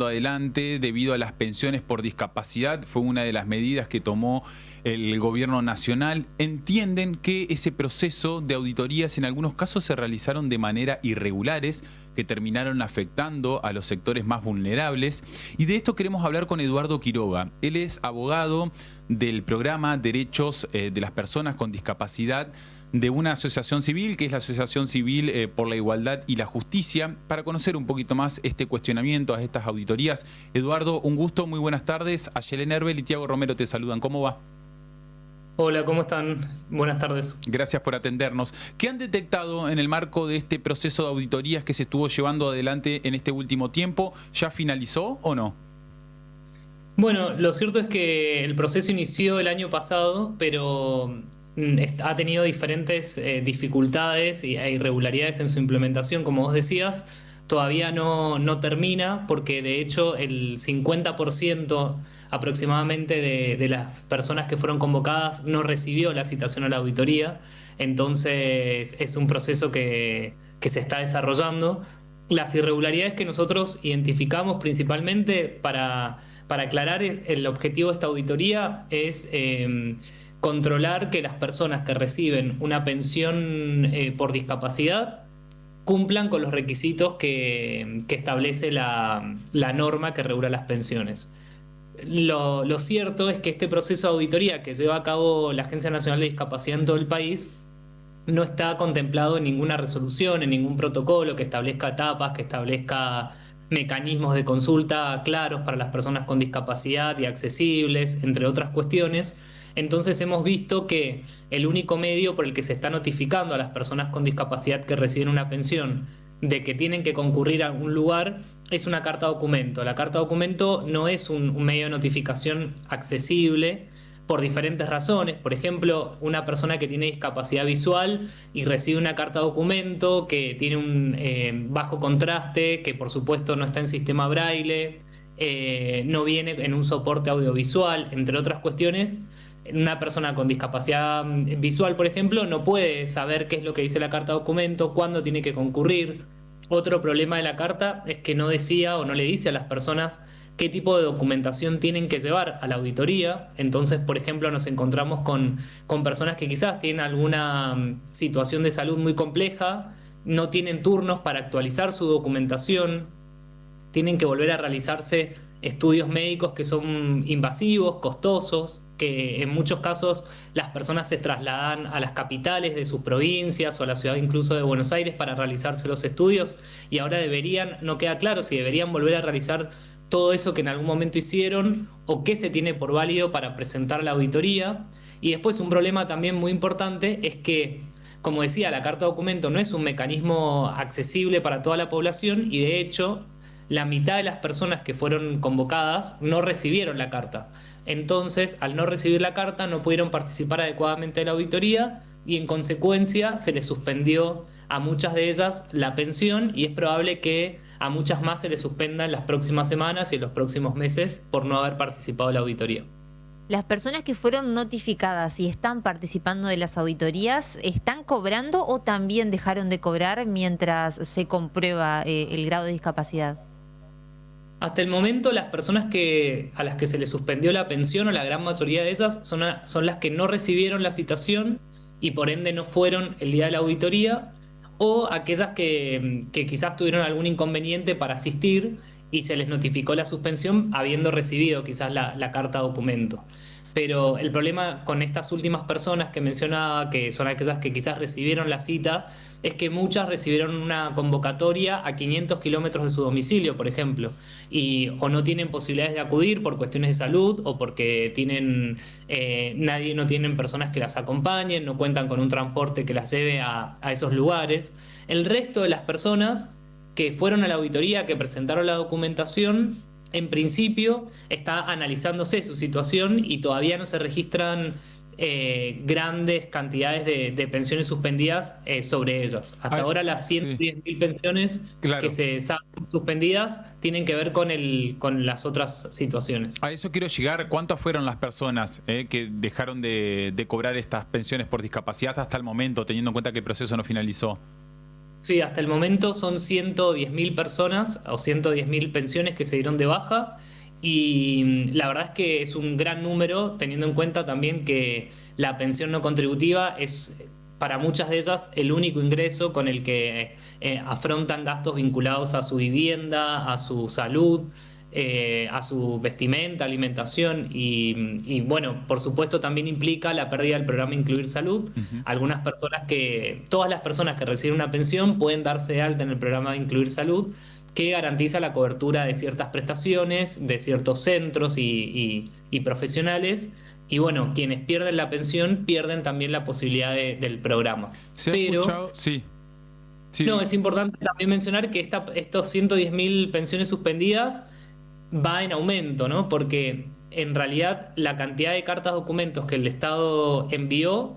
adelante debido a las pensiones por discapacidad. Fue una de las medidas que tomó el gobierno nacional. Entienden que ese proceso de auditorías en algunos casos se realizaron de manera irregulares, que terminaron afectando a los sectores más vulnerables. Y de esto queremos hablar con Eduardo Quiroga. Él es abogado del programa Derechos de las Personas con Discapacidad de una asociación civil, que es la Asociación Civil por la Igualdad y la Justicia, para conocer un poquito más este cuestionamiento a estas auditorías. Eduardo, un gusto, muy buenas tardes. Ayelen Herbel y Tiago Romero te saludan. ¿Cómo va? Hola, ¿cómo están? Buenas tardes. Gracias por atendernos. ¿Qué han detectado en el marco de este proceso de auditorías que se estuvo llevando adelante en este último tiempo? ¿Ya finalizó o no? Bueno, lo cierto es que el proceso inició el año pasado, pero ha tenido diferentes dificultades e irregularidades en su implementación, como vos decías. Todavía no termina porque de hecho el 50% aproximadamente de las personas que fueron convocadas no recibió la citación a la auditoría. Entonces es un proceso que se está desarrollando. Las irregularidades que nosotros identificamos principalmente para aclarar el objetivo de esta auditoría es controlar que las personas que reciben una pensión por discapacidad cumplan con los requisitos que establece la norma que regula las pensiones. Lo cierto es que este proceso de auditoría que lleva a cabo la Agencia Nacional de Discapacidad en todo el país no está contemplado en ninguna resolución, en ningún protocolo que establezca etapas, que establezca mecanismos de consulta claros para las personas con discapacidad y accesibles, entre otras cuestiones. Entonces hemos visto que el único medio por el que se está notificando a las personas con discapacidad que reciben una pensión de que tienen que concurrir a algún lugar es una carta documento. La carta documento no es un medio de notificación accesible por diferentes razones. Por ejemplo, una persona que tiene discapacidad visual y recibe una carta documento que tiene un bajo contraste, que por supuesto no está en sistema braille, no viene en un soporte audiovisual, entre otras cuestiones. Una persona con discapacidad visual, por ejemplo, no puede saber qué es lo que dice la carta documento, cuándo tiene que concurrir. Otro problema de la carta es que no decía o no le dice a las personas qué tipo de documentación tienen que llevar a la auditoría. Entonces, por ejemplo, nos encontramos con personas que quizás tienen alguna situación de salud muy compleja, no tienen turnos para actualizar su documentación, tienen que volver a realizarse estudios médicos que son invasivos, costosos, que en muchos casos las personas se trasladan a las capitales de sus provincias o a la ciudad incluso de Buenos Aires para realizarse los estudios, y ahora no queda claro si deberían volver a realizar todo eso que en algún momento hicieron o qué se tiene por válido para presentar la auditoría. Y después un problema también muy importante es que, como decía, la carta documento no es un mecanismo accesible para toda la población y de hecho la mitad de las personas que fueron convocadas no recibieron la carta. Entonces, al no recibir la carta, no pudieron participar adecuadamente de la auditoría y en consecuencia se les suspendió a muchas de ellas la pensión y es probable que a muchas más se les suspenda en las próximas semanas y en los próximos meses por no haber participado de la auditoría. Las personas que fueron notificadas y están participando de las auditorías, ¿están cobrando o también dejaron de cobrar mientras se comprueba el grado de discapacidad? Hasta el momento las personas a las que se les suspendió la pensión, o la gran mayoría de ellas, son las que no recibieron la citación y por ende no fueron el día de la auditoría, o aquellas que quizás tuvieron algún inconveniente para asistir y se les notificó la suspensión habiendo recibido quizás la carta documento. Pero el problema con estas últimas personas que mencionaba, que son aquellas que quizás recibieron la cita, es que muchas recibieron una convocatoria a 500 kilómetros de su domicilio, por ejemplo, y o no tienen posibilidades de acudir por cuestiones de salud o porque no tienen personas que las acompañen, no cuentan con un transporte que las lleve a esos lugares. El resto de las personas que fueron a la auditoría, que presentaron la documentación, en principio está analizándose su situación y todavía no se registran grandes cantidades de pensiones suspendidas sobre ellas. Hasta ahora las 110.000 pensiones que se saben suspendidas tienen que ver con las otras situaciones. A eso quiero llegar. ¿Cuántas fueron las personas que dejaron de cobrar estas pensiones por discapacidad hasta el momento, teniendo en cuenta que el proceso no finalizó? Sí, hasta el momento son 110.000 personas o 110.000 pensiones que se dieron de baja y la verdad es que es un gran número teniendo en cuenta también que la pensión no contributiva es para muchas de ellas el único ingreso con el que afrontan gastos vinculados a su vivienda, a su salud, a su vestimenta, alimentación y bueno, por supuesto también implica la pérdida del programa Incluir Salud. Ujú. Todas las personas que reciben una pensión pueden darse de alta en el programa de Incluir Salud, que garantiza la cobertura de ciertas prestaciones, de ciertos centros y profesionales. Y bueno, quienes pierden la pensión pierden también la posibilidad del programa. ¿Se ha Pero escuchado? Sí, sí. no, es importante también mencionar que estos 110.000 pensiones suspendidas va en aumento, ¿no? Porque en realidad la cantidad de cartas documentos que el Estado envió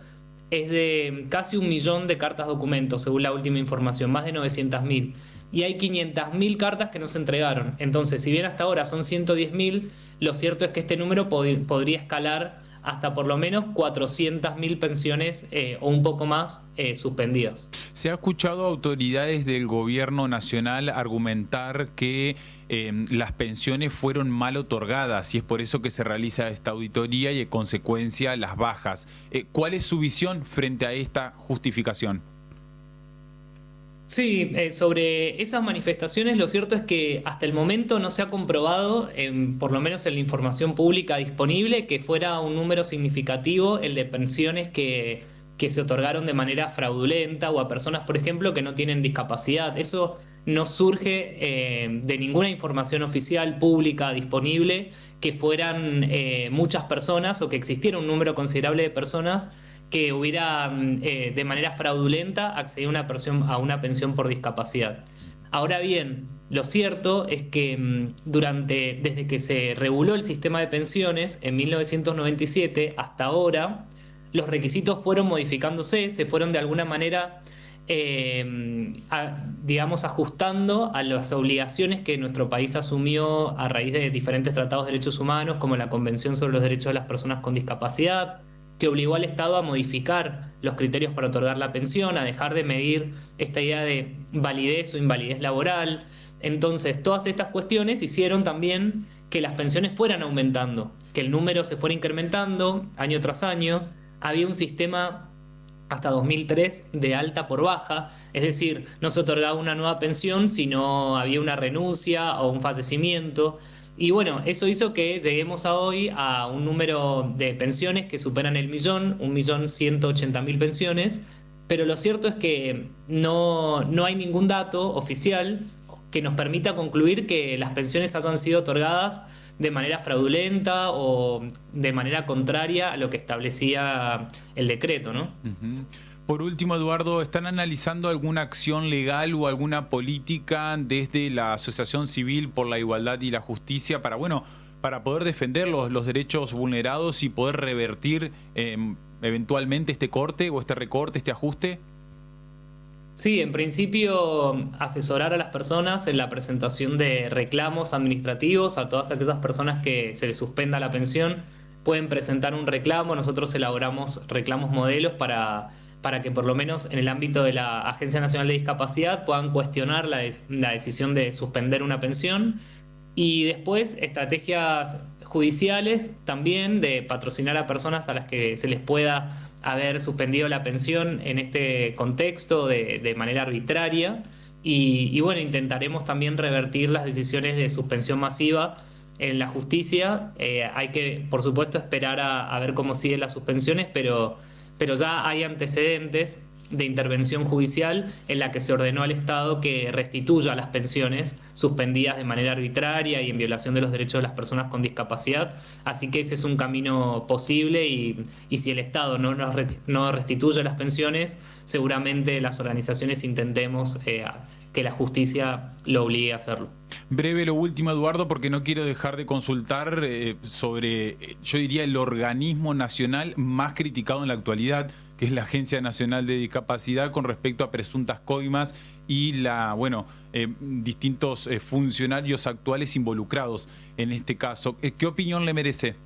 es de casi 1 millón de cartas documentos, según la última información, más de 900.000. Y hay 500.000 cartas que no se entregaron. Entonces, si bien hasta ahora son 110.000, lo cierto es que este número podría escalar hasta por lo menos 400.000 pensiones o un poco más suspendidas. Se ha escuchado a autoridades del gobierno nacional argumentar que las pensiones fueron mal otorgadas y es por eso que se realiza esta auditoría y en consecuencia las bajas. ¿Cuál es su visión frente a esta justificación? Sí, sobre esas manifestaciones lo cierto es que hasta el momento no se ha comprobado, por lo menos en la información pública disponible, que fuera un número significativo el de pensiones que se otorgaron de manera fraudulenta o a personas, por ejemplo, que no tienen discapacidad. Eso no surge de ninguna información oficial pública disponible que fueran muchas personas o que existiera un número considerable de personas que hubiera de manera fraudulenta accedido a una pensión por discapacidad. Ahora bien, lo cierto es que desde que se reguló el sistema de pensiones en 1997 hasta ahora, los requisitos fueron modificándose, se fueron de alguna manera, digamos, ajustando a las obligaciones que nuestro país asumió a raíz de diferentes tratados de derechos humanos, como la Convención sobre los Derechos de las Personas con Discapacidad, que obligó al Estado a modificar los criterios para otorgar la pensión, a dejar de medir esta idea de validez o invalidez laboral. Entonces, todas estas cuestiones hicieron también que las pensiones fueran aumentando, que el número se fuera incrementando año tras año. Había un sistema hasta 2003 de alta por baja, es decir, no se otorgaba una nueva pensión si no había una renuncia o un fallecimiento. Y bueno, eso hizo que lleguemos a hoy a un número de pensiones que superan el millón, 1.180.000 pensiones, pero lo cierto es que no hay ningún dato oficial que nos permita concluir que las pensiones hayan sido otorgadas de manera fraudulenta o de manera contraria a lo que establecía el decreto, ¿no? Ujú. Por último, Eduardo, ¿están analizando alguna acción legal o alguna política desde la Asociación Civil por la Igualdad y la Justicia para, bueno, para poder defender los derechos vulnerados y poder revertir eventualmente este corte o este recorte, este ajuste? Sí, en principio asesorar a las personas en la presentación de reclamos administrativos a todas aquellas personas que se les suspenda la pensión. Pueden presentar un reclamo, nosotros elaboramos reclamos modelos para que por lo menos en el ámbito de la Agencia Nacional de Discapacidad puedan cuestionar la decisión de suspender una pensión. Y después estrategias judiciales también de patrocinar a personas a las que se les pueda haber suspendido la pensión en este contexto de manera arbitraria. Y bueno, intentaremos también revertir las decisiones de suspensión masiva en la justicia. Hay que, por supuesto, esperar a ver cómo siguen las suspensiones, pero ya hay antecedentes de intervención judicial en la que se ordenó al Estado que restituya las pensiones suspendidas de manera arbitraria y en violación de los derechos de las personas con discapacidad. Así que ese es un camino posible y si el Estado no restituye las pensiones, seguramente las organizaciones intentemos que la justicia lo obligue a hacerlo. Breve lo último, Eduardo, porque no quiero dejar de consultar sobre, yo diría, el organismo nacional más criticado en la actualidad, que es la Agencia Nacional de Discapacidad, con respecto a presuntas coimas y distintos funcionarios actuales involucrados en este caso. ¿Qué opinión le merece?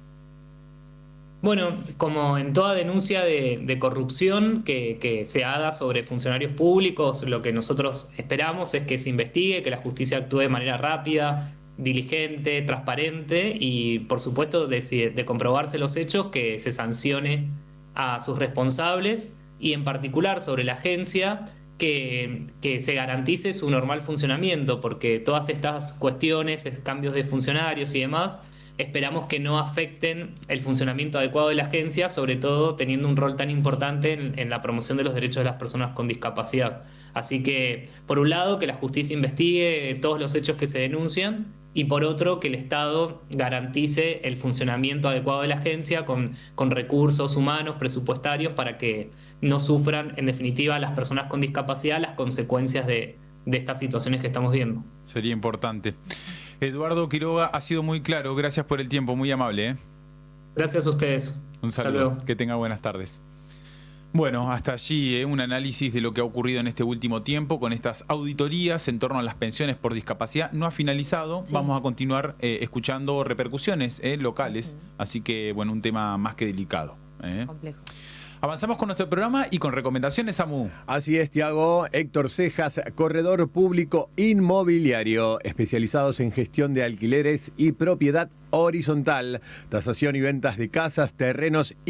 Bueno, como en toda denuncia de corrupción que se haga sobre funcionarios públicos, lo que nosotros esperamos es que se investigue, que la justicia actúe de manera rápida, diligente, transparente y, por supuesto, de comprobarse los hechos, que se sancione a sus responsables y, en particular, sobre la agencia, que se garantice su normal funcionamiento, porque todas estas cuestiones, cambios de funcionarios y demás, esperamos que no afecten el funcionamiento adecuado de la agencia, sobre todo teniendo un rol tan importante en la promoción de los derechos de las personas con discapacidad. Así que, por un lado, que la justicia investigue todos los hechos que se denuncian y, por otro, que el Estado garantice el funcionamiento adecuado de la agencia con recursos humanos, presupuestarios, para que no sufran, en definitiva, las personas con discapacidad las consecuencias de estas situaciones que estamos viendo. Sería importante. Eduardo Quiroga, ha sido muy claro. Gracias por el tiempo, muy amable, ¿eh? Gracias a ustedes. Un Hasta saludo, luego. que tenga buenas tardes. Bueno, hasta allí un análisis de lo que ha ocurrido en este último tiempo con estas auditorías en torno a las pensiones por discapacidad. No ha finalizado, Sí. vamos a continuar escuchando repercusiones locales, así que bueno, un tema más que delicado. Complejo. Avanzamos con nuestro programa y con recomendaciones, Samu. Así es, Tiago. Héctor Cejas, corredor público inmobiliario, especializados en gestión de alquileres y propiedad horizontal, tasación y ventas de casas, terrenos y